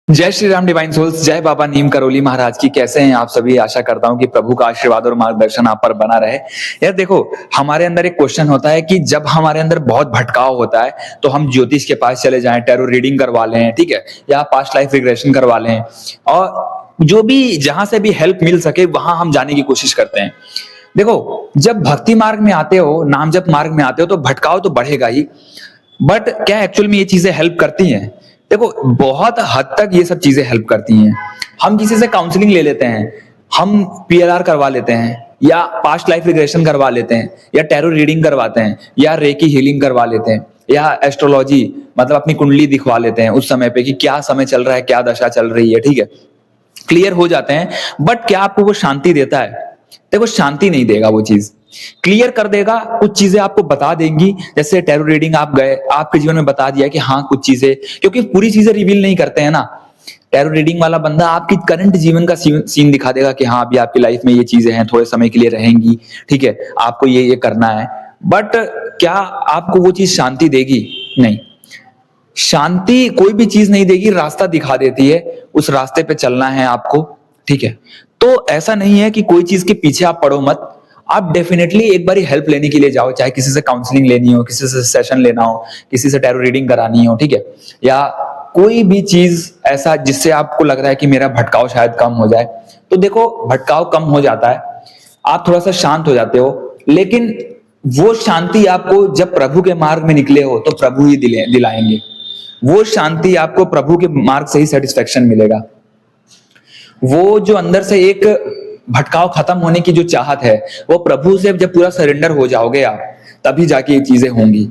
जय Shri Ram divine souls, जय बाबा नीम करोली महाराज की। कैसे हैं आप सभी? आशा करता हूं कि प्रभु का आशीर्वाद और मार्गदर्शन आप पर बना रहे। यार देखो, हमारे अंदर एक क्वेश्चन होता है कि जब हमारे अंदर बहुत भटकाव होता है तो हम ज्योतिष के पास चले जाएं, टैरो रीडिंग करवा लें, ठीक है, या पास्ट लाइफ रिग्रेशन करवा लें, और जो भी जहां से भी हेल्प मिल सके वहां हम जाने की कोशिश करते हैं। देखो, जब भक्ति मार्ग में आते हो, नाम जप मार्ग में आते हो तो भटकाव तो बढ़ेगा ही, बट क्या एक्चुअल में ये चीजें हेल्प करती हैं? देखो, बहुत हद तक ये सब चीजें हेल्प करती हैं। हम किसी से काउंसलिंग ले लेते हैं, हम पीएलआर करवा लेते हैं, या पास्ट लाइफ रिग्रेशन करवा लेते हैं, या टैरो रीडिंग करवाते हैं, या रेकी हीलिंग करवा लेते हैं, या एस्ट्रोलॉजी मतलब अपनी कुंडली दिखवा लेते हैं उस समय पे कि क्या समय चल रहा है, क्या दशा चल रही है, ठीक है, क्लियर हो जाते हैं। बट क्या आपको वो शांति देता है? देखो, शांति नहीं देगा। वो चीज क्लियर कर देगा, कुछ चीजें आपको बता देंगी। जैसे टैरो रीडिंग आप गए, आपके जीवन में बता दिया कि हाँ कुछ चीजें, क्योंकि पूरी चीजें रिवील नहीं करते हैं ना। टैरो रीडिंग वाला बंदा आपकी करंट जीवन का सीन दिखा देगा कि हाँ अभी आपकी लाइफ में ये चीजें हैं, थोड़े समय के लिए रहेंगी, ठीक है, आपको ये करना है। बट क्या आपको वो चीज शांति देगी? नहीं। शांति कोई भी चीज नहीं देगी, रास्ता दिखा देती है, उस रास्ते पे चलना है आपको, ठीक है। तो ऐसा नहीं है कि कोई चीज के पीछे आप पड़ो मत। आप डेफिनेटली एक बार हेल्प लेने के लिए जाओ, चाहे किसी से काउंसलिंग लेनी हो, किसी से सेशन लेना हो, किसी से टैरो रीडिंग करानी हो, ठीक है, या कोई भी चीज ऐसा जिससे आपको लग रहा है कि मेरा भटकाव शायद कम हो जाए। तो देखो, भटकाव कम हो जाता है, आप थोड़ा सा शांत हो जाते हो, लेकिन वो शांति आपको जब प्रभु के मार्ग में निकले हो तो प्रभु ही दिलाएंगे। वो शांति आपको प्रभु के मार्ग से ही सेटिस्फेक्शन मिलेगा। वो जो अंदर से एक भटकाव खत्म होने की जो चाहत है, वो प्रभु से जब पूरा सरेंडर हो जाओगे आप, तभी जाके ये चीजें होंगी।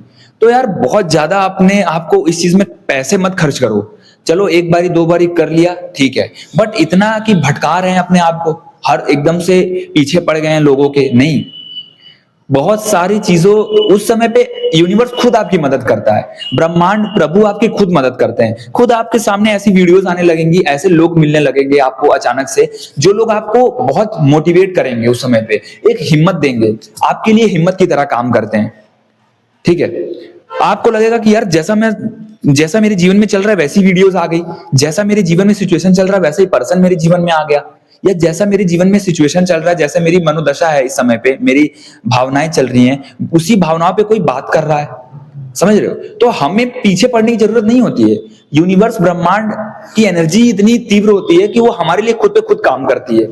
तो यार बहुत ज्यादा अपने आपको इस चीज में पैसे मत खर्च करो। चलो एक बारी दो बारी कर लिया, ठीक है, बट इतना कि भटका रहे हैं अपने आप को, हर एकदम से पीछे पड़ गए हैं लोगों के, नहीं। बहुत सारी चीजों उस समय पे यूनिवर्स खुद आपकी मदद करता है, ब्रह्मांड प्रभु आपकी खुद मदद करते हैं। खुद आपके सामने ऐसी वीडियोस आने लगेंगी, ऐसे लोग मिलने लगेंगे आपको अचानक से, जो लोग आपको बहुत मोटिवेट करेंगे, उस समय पे एक हिम्मत देंगे, आपके लिए हिम्मत की तरह काम करते हैं, ठीक है। आपको लगेगा कि यार जैसा मेरे जीवन में चल रहा है वैसी वीडियोस आ गई, जैसा मेरे जीवन में सिचुएशन चल रहा है वैसा ही पर्सन मेरे जीवन में आ गया, या जैसा मेरे जीवन में सिचुएशन चल रहा है, जैसे मेरी मनोदशा है इस समय पे, मेरी भावनाएं चल रही हैं, उसी भावनाओं पे कोई बात कर रहा है, समझ रहे हो? तो हमें पीछे पड़ने की जरूरत नहीं होती है। यूनिवर्स ब्रह्मांड की एनर्जी इतनी तीव्र होती है कि वो हमारे लिए खुद पे खुद काम करती है।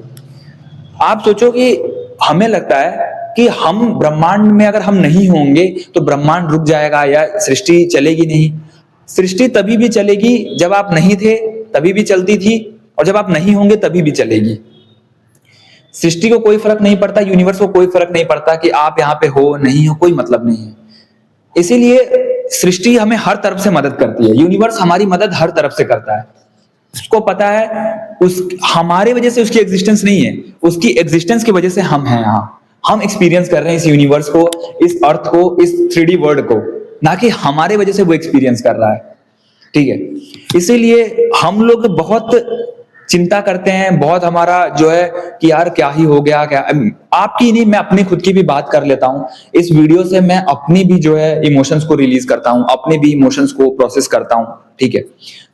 आप सोचो कि हमें लगता है कि हम ब्रह्मांड में अगर हम नहीं होंगे तो ब्रह्मांड रुक जाएगा या सृष्टि चलेगी नहीं। सृष्टि तभी भी चलेगी जब आप नहीं थे, तभी भी चलती थी, और जब आप नहीं होंगे तभी भी चलेगी। सृष्टि को कोई फर्क नहीं पड़ता, यूनिवर्स को कोई फर्क नहीं पड़ता कि आप यहाँ पे हो नहीं हो, कोई मतलब नहीं है। इसीलिए सृष्टि हमें हर तरफ से मदद करती है, यूनिवर्स हमारी मदद हर तरफ से करता है। उसको पता है उस हमारे वजह से उसकी एग्जिस्टेंस नहीं है, उसकी एग्जिस्टेंस की वजह से हम हैं यहाँ। हम एक्सपीरियंस कर रहे हैं इस यूनिवर्स को, इस अर्थ को, इस 3D वर्ल्ड को, ना कि हमारे वजह से वो एक्सपीरियंस कर रहा है, ठीक है। इसीलिए हम लोग बहुत चिंता करते हैं, बहुत हमारा जो है कि यार क्या ही हो गया, क्या आपकी नहीं, मैं अपनी खुद की भी बात कर लेता हूं इस वीडियो से। मैं अपनी भी जो है इमोशंस को रिलीज करता हूं, अपने भी इमोशंस को प्रोसेस करता हूं, ठीक है,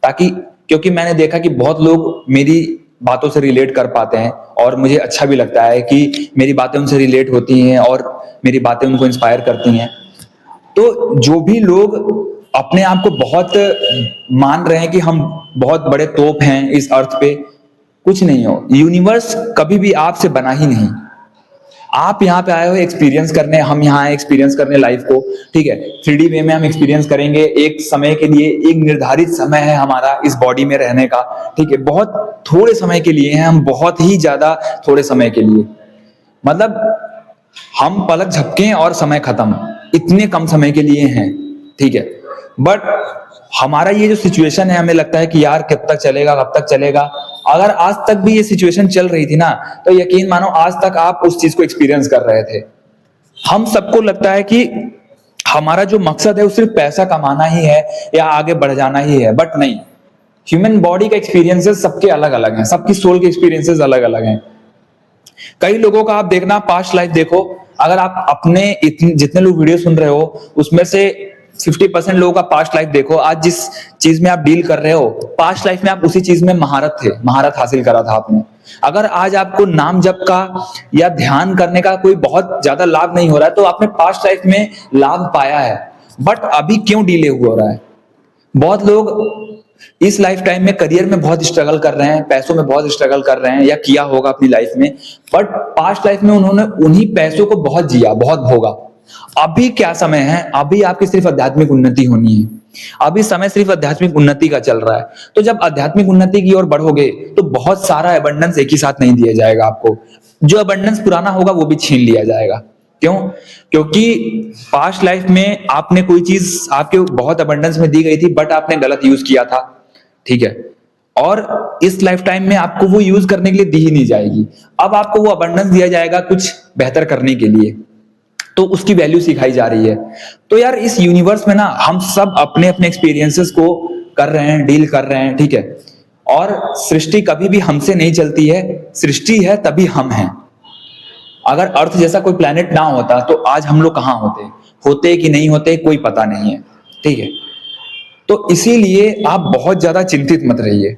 ताकि क्योंकि मैंने देखा कि बहुत लोग मेरी बातों से रिलेट कर पाते हैं, और मुझे अच्छा भी लगता है कि मेरी बातें उनसे रिलेट होती हैं और मेरी बातें उनको इंस्पायर करती हैं। तो जो भी लोग अपने आप को बहुत मान रहे हैं कि हम बहुत बड़े तोप हैं इस अर्थ पे, कुछ नहीं हो। यूनिवर्स कभी भी आपसे बना ही नहीं। आप यहाँ पे आए हो एक्सपीरियंस करने, हम यहाँ आए एक्सपीरियंस करने लाइफ को, ठीक है। 3D वे में हम एक्सपीरियंस करेंगे एक समय के लिए, एक निर्धारित समय है हमारा इस बॉडी में रहने का, ठीक है। बहुत थोड़े समय के लिए हैं हम, बहुत ही ज्यादा थोड़े समय के लिए, मतलब हम पलक झपकें और समय खत्म, इतने कम समय के लिए हैं, ठीक है। बट हमारा ये जो सिचुएशन है, हमें लगता है कि यार कब तक चलेगा, कब तक चलेगा। अगर आज तक भी ये सिचुएशन चल रही थी ना, तो यकीन मानो आज तक आप उस चीज को एक्सपीरियंस कर रहे थे। हम सबको लगता है कि हमारा जो मकसद है वो सिर्फ पैसा कमाना ही है या आगे बढ़ जाना ही है, बट नहीं। ह्यूमन बॉडी के एक्सपीरियंसेस सबके अलग अलग हैं, सबकी सोल के एक्सपीरियंसेस अलग अलग हैं। कई लोगों का आप देखना पास्ट लाइफ देखो, अगर आप अपने जितने लोग वीडियो सुन रहे हो उसमें से 50% लोगों का पास्ट लाइफ देखो, आज जिस चीज में आप डील कर रहे हो, पास्ट लाइफ में आप उसी चीज में महारत हासिल करा था आपने। अगर आज आपको नाम जप का या ध्यान करने का कोई बहुत ज्यादा लाभ नहीं हो रहा है, तो आपने पास्ट लाइफ में लाभ पाया है, बट अभी क्यों डिले हो रहा है? बहुत लोग इस लाइफ टाइम में करियर में बहुत स्ट्रगल कर रहे हैं, पैसों में बहुत स्ट्रगल कर रहे हैं, या किया होगा अपनी लाइफ में, बट पास्ट लाइफ में उन्होंने उन्हीं पैसों को बहुत जिया, बहुत भोगा। अभी क्या समय है? अभी आपकी सिर्फ आध्यात्मिक उन्नति होनी है। अभी समय सिर्फ आध्यात्मिक उन्नति का चल रहा है। तो जब आध्यात्मिक उन्नति की ओर बढ़ोगे तो बहुत सारा अबंडेंस एक ही साथ नहीं दिया जाएगा आपको। जो अबंडेंस पुराना होगा वो भी छीन लिया जाएगा। क्यों? क्योंकि पास्ट लाइफ में आपने कोई चीज आपके बहुत अबंडेंस में दी गई थी, बट आपने गलत यूज किया था, ठीक है, और इस लाइफ टाइम में आपको वो यूज करने के लिए दी ही नहीं जाएगी। अब आपको वो अबंडेंस दिया जाएगा कुछ बेहतर करने के लिए, तो उसकी वैल्यू सिखाई जा रही है। तो यार इस यूनिवर्स में ना हम सब अपने अपने एक्सपीरियंसेस को कर रहे हैं, डील कर रहे हैं, ठीक है, और सृष्टि कभी भी हमसे नहीं चलती है। सृष्टि है तभी हम हैं। अगर अर्थ जैसा कोई प्लेनेट ना होता तो आज हम लोग कहां होते कि नहीं होते कोई पता नहीं है, ठीक है। तो इसीलिए आप बहुत ज्यादा चिंतित मत रहिए।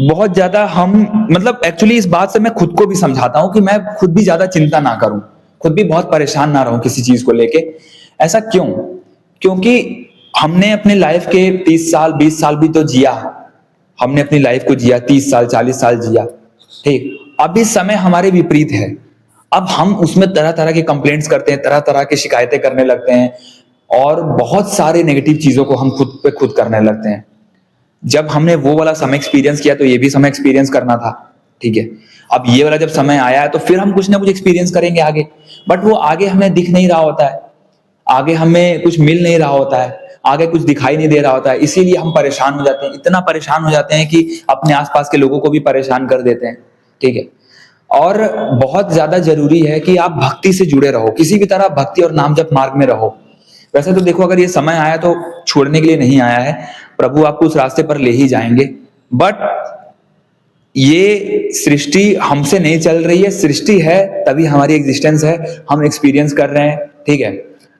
बहुत ज्यादा हम मतलब एक्चुअली इस बात से मैं खुद को भी समझाता हूं कि मैं खुद भी ज्यादा चिंता ना करूं, खुद भी बहुत परेशान ना रहूं किसी चीज को लेके। ऐसा क्यों? क्योंकि हमने अपने लाइफ के 30 साल 20 साल भी तो जिया, हमने अपनी लाइफ को जिया, 30 साल 40 साल जिया, ठीक। अभी समय हमारे विपरीत है। अब हम उसमें तरह तरह के कंप्लेंट्स करते हैं, तरह तरह की शिकायतें करने लगते हैं, और बहुत सारे नेगेटिव चीजों को हम खुद पे खुद करने लगते हैं। जब हमने वो वाला समय एक्सपीरियंस किया तो ये भी समय एक्सपीरियंस करना था, ठीक है। अब ये वाला जब समय आया है तो फिर हम कुछ ना कुछ एक्सपीरियंस करेंगे आगे, बट वो आगे हमें दिख नहीं रहा होता है, आगे हमें कुछ मिल नहीं रहा होता है, आगे कुछ दिखाई नहीं दे रहा होता है। इसीलिए हम परेशान हो जाते हैं, इतना परेशान हो जाते हैं कि अपने आसपास के लोगों को भी परेशान कर देते हैं, ठीक है। और बहुत ज्यादा जरूरी है कि आप भक्ति से जुड़े रहो, किसी भी तरह भक्ति और नाम जप मार्ग में रहो। वैसे तो देखो, अगर ये समय आया तो छोड़ने के लिए नहीं आया है, प्रभु आपको उस रास्ते पर ले ही जाएंगे, बट ये सृष्टि हमसे नहीं चल रही है। सृष्टि है तभी हमारी एग्जिस्टेंस है, हम एक्सपीरियंस कर रहे हैं, ठीक है।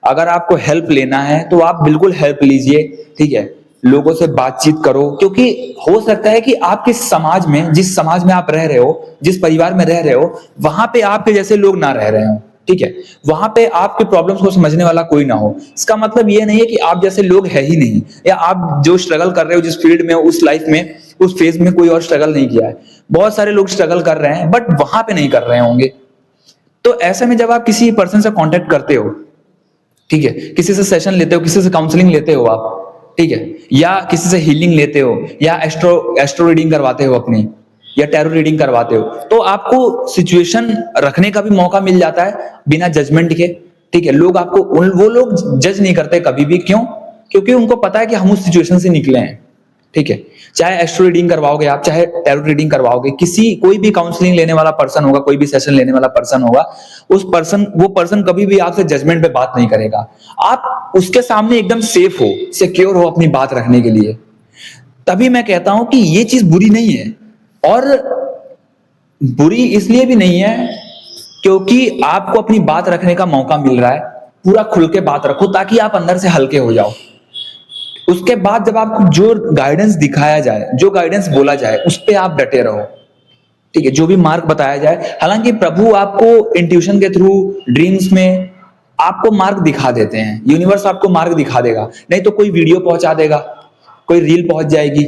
अगर आपको हेल्प लेना है तो आप बिल्कुल हेल्प लीजिए, ठीक है। लोगों से बातचीत करो, क्योंकि हो सकता है कि आपके समाज में, जिस समाज में आप रह रहे हो, जिस परिवार में रह रहे हो, वहां पे आपके जैसे लोग ना रह रहे हो, ठीक है। वहां पे आपके प्रॉब्लम्स को समझने वाला कोई ना हो। इसका मतलब ये नहीं है कि आप जैसे लोग है ही नहीं, या आप जो स्ट्रगल कर रहे हो जिस फील्ड में, उस लाइफ में, उस फेज में कोई और स्ट्रगल नहीं किया है। बहुत सारे लोग स्ट्रगल कर रहे हैं, बट वहां पे नहीं कर रहे होंगे। तो ऐसे में जब आप किसी पर्सन से कांटेक्ट करते हो, ठीक है, किसी से सेशन लेते हो, किसी से काउंसलिंग लेते हो आप, ठीक है, या किसी से हीलिंग लेते हो, या एस्ट्रो रीडिंग करवाते हो अपनी, या टैरो रीडिंग करवाते हो, तो आपको सिचुएशन रखने का भी मौका मिल जाता है बिना जजमेंट के, ठीक है। लोग आपको वो लोग जज नहीं करते कभी भी। क्यों? क्योंकि उनको पता है कि हम उस सिचुएशन से निकले हैं, ठीक है। चाहे एस्ट्रो रीडिंग करवाओगे आप, चाहे टैरो रीडिंग करवाओगे, कोई भी काउंसलिंग लेने वाला पर्सन होगा, कोई भी सेशन लेने वाला पर्सन होगा, वो पर्सन कभी भी आपसे जजमेंट पे बात नहीं करेगा। आप उसके सामने एकदम सेफ हो, सिक्योर हो अपनी बात रखने के लिए। तभी मैं कहता हूं कि ये चीज बुरी नहीं है, और बुरी इसलिए भी नहीं है क्योंकि आपको अपनी बात रखने का मौका मिल रहा है। पूरा खुल के बात रखो ताकि आप अंदर से हल्के हो जाओ। उसके बाद जब आपको जो गाइडेंस दिखाया जाए, जो गाइडेंस बोला जाए, उस पे आप डटे रहो, ठीक है। जो भी मार्ग बताया जाए, हालांकि प्रभु आपको इंट्यूशन के थ्रू, ड्रीम्स में आपको मार्ग दिखा देते हैं, यूनिवर्स आपको मार्ग दिखा देगा। नहीं तो कोई वीडियो पहुंचा देगा, कोई रील पहुंच जाएगी,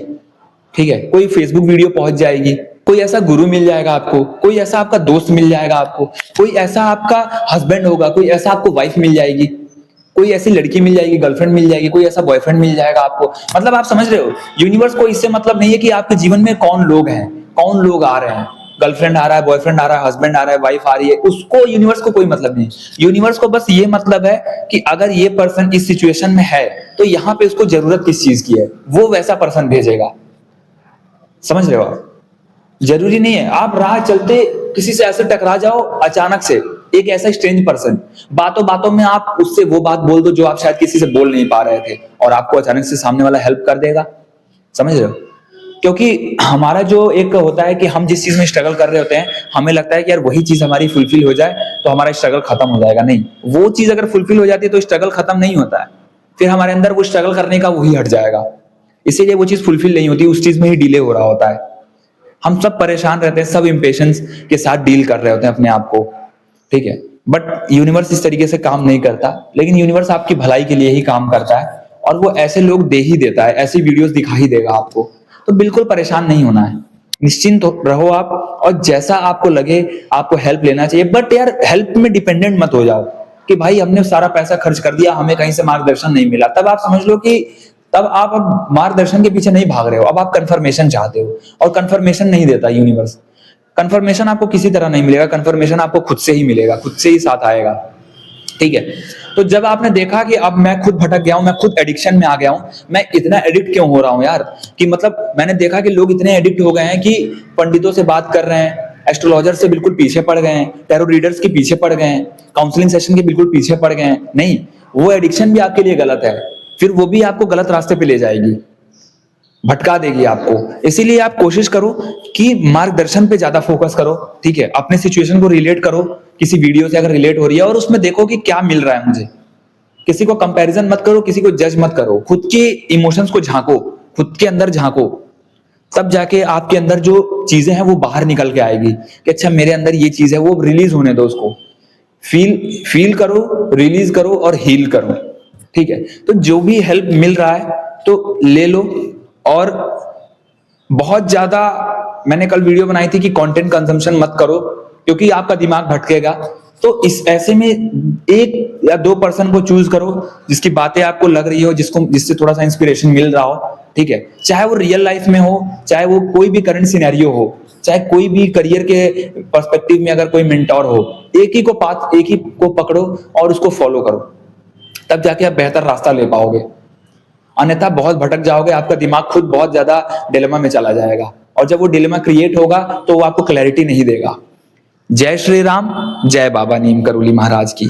ठीक है, कोई फेसबुक वीडियो पहुंच जाएगी, कोई ऐसा गुरु मिल जाएगा आपको, कोई ऐसा आपका दोस्त मिल जाएगा आपको, कोई ऐसा आपका हस्बैंड होगा, कोई ऐसा आपको वाइफ मिल जाएगी, कोई ऐसी लड़की मिल जाएगी, गर्लफ्रेंड मिल जाएगी, कोई ऐसा बॉयफ्रेंड मिल जाएगा आपको। मतलब आप समझ रहे हो, यूनिवर्स को इससे मतलब नहीं है कि आपके जीवन में कौन लोग हैं, कौन लोग आ रहे हैं, गर्लफ्रेंड आ रहा है, बॉयफ्रेंड आ रहा है, हस्बैंड आ रहा है, वाइफ आ रही है, उसको यूनिवर्स को कोई मतलब नहीं। यूनिवर्स को बस ये मतलब है कि अगर ये पर्सन इस सिचुएशन में है तो यहाँ पे उसको जरूरत किस चीज की है, वो वैसा पर्सन भेजेगा। समझ रहे हो आप? जरूरी नहीं है आप राह चलते किसी से ऐसे टकरा जाओ अचानक से, एक ऐसा स्ट्रेंज पर्सन, बातों बातों में आप उससे वो बात बोल दो जो आप शायद किसी से बोल नहीं पा रहे थे, और आपको अचानक से सामने वाला हेल्प कर देगा। समझ रहे हो? क्योंकि हमारा जो एक होता है कि हम जिस चीज में स्ट्रगल कर रहे होते हैं, हमें लगता है कि यार वही चीज हमारी फुलफिल हो जाए तो हमारा स्ट्रगल खत्म हो जाएगा। नहीं, वो चीज अगर फुलफिल हो जाती है तो स्ट्रगल खत्म नहीं होता है। फिर हमारे अंदर वो स्ट्रगल करने का वही हट जाएगा, इसीलिए वो चीज फुलफिल नहीं होती, उस चीज में ही डिले हो रहा होता है। हम सब परेशान रहते हैं, सब इम्पेशंस के साथ डील कर रहे होते हैं अपने आप को, ठीक है। बट यूनिवर्स इस तरीके से काम नहीं करता, लेकिन यूनिवर्स आपकी भलाई के लिए ही काम करता है, और वो ऐसे लोग दे ही देता है, ऐसी वीडियोस दिखा ही देगा आपको। तो बिल्कुल परेशान नहीं होना है, निश्चिंत रहो आप, और जैसा आपको लगे आपको हेल्प लेना चाहिए, बट यार हेल्प में डिपेंडेंट मत हो जाओ कि भाई हमने सारा पैसा खर्च कर दिया, हमें कहीं से मार्गदर्शन नहीं मिला। तब आप समझ लो कि तब आप अब मार्गदर्शन के पीछे नहीं भाग रहे हो, अब आप कंफर्मेशन चाहते हो, और कंफर्मेशन नहीं देता यूनिवर्स। कंफर्मेशन आपको किसी तरह नहीं मिलेगा, कंफर्मेशन आपको खुद से ही मिलेगा, खुद से ही साथ आएगा, ठीक है। तो जब आपने देखा कि अब मैं खुद भटक गया हूं, मैं खुद एडिक्शन में आ गया हूं, मैं इतना एडिक्ट क्यों हो रहा हूं यार, कि मतलब मैंने देखा कि लोग इतने एडिक्ट हो गए हैं कि पंडितों से बात कर रहे हैं, एस्ट्रोलॉजर से बिल्कुल पीछे पड़ गए हैं, टैरो रीडर्स के पीछे पड़ गए हैं, काउंसलिंग सेशन के बिल्कुल पीछे पड़ गए हैं। नहीं, वो एडिक्शन भी आपके लिए गलत है, फिर वो भी आपको गलत रास्ते पे ले जाएगी, भटका देगी आपको। इसीलिए आप कोशिश करो कि मार्गदर्शन पे ज्यादा फोकस करो, ठीक है। अपने सिचुएशन को रिलेट करो किसी वीडियो से, अगर रिलेट हो रही है, और उसमें देखो कि क्या मिल रहा है मुझे। किसी को कंपैरिजन मत करो, किसी को जज मत करो, खुद के इमोशंस को झांको, खुद के अंदर झांको, तब जाके आपके अंदर जो चीजें हैं वो बाहर निकल के आएगी कि अच्छा मेरे अंदर ये चीज है, वो रिलीज होने दो, उसको फील करो, रिलीज करो और हील करो, ठीक है। तो जो भी हेल्प मिल रहा है तो ले लो, और बहुत ज्यादा मैंने कल वीडियो बनाई थी कि कंटेंट कंजम्पशन मत करो, क्योंकि आपका दिमाग भटकेगा। तो इस ऐसे में 1 या 2 पर्सन को चूज करो जिसकी बातें आपको लग रही हो, जिससे थोड़ा सा इंस्पिरेशन मिल रहा हो, ठीक है। चाहे वो रियल लाइफ में हो, चाहे वो कोई भी करंट सिनेरियो हो, चाहे कोई भी करियर के पर्सपेक्टिव में अगर कोई मेंटोर हो, एक ही को पकड़ो और उसको फॉलो करो, तब जाके आप बेहतर रास्ता ले पाओगे। अन्यथा बहुत भटक जाओगे, आपका दिमाग खुद बहुत ज्यादा डिलेमा में चला जाएगा, और जब वो डिलेमा क्रिएट होगा तो वो आपको क्लैरिटी नहीं देगा। जय श्री राम, जय बाबा नीम करोली महाराज की।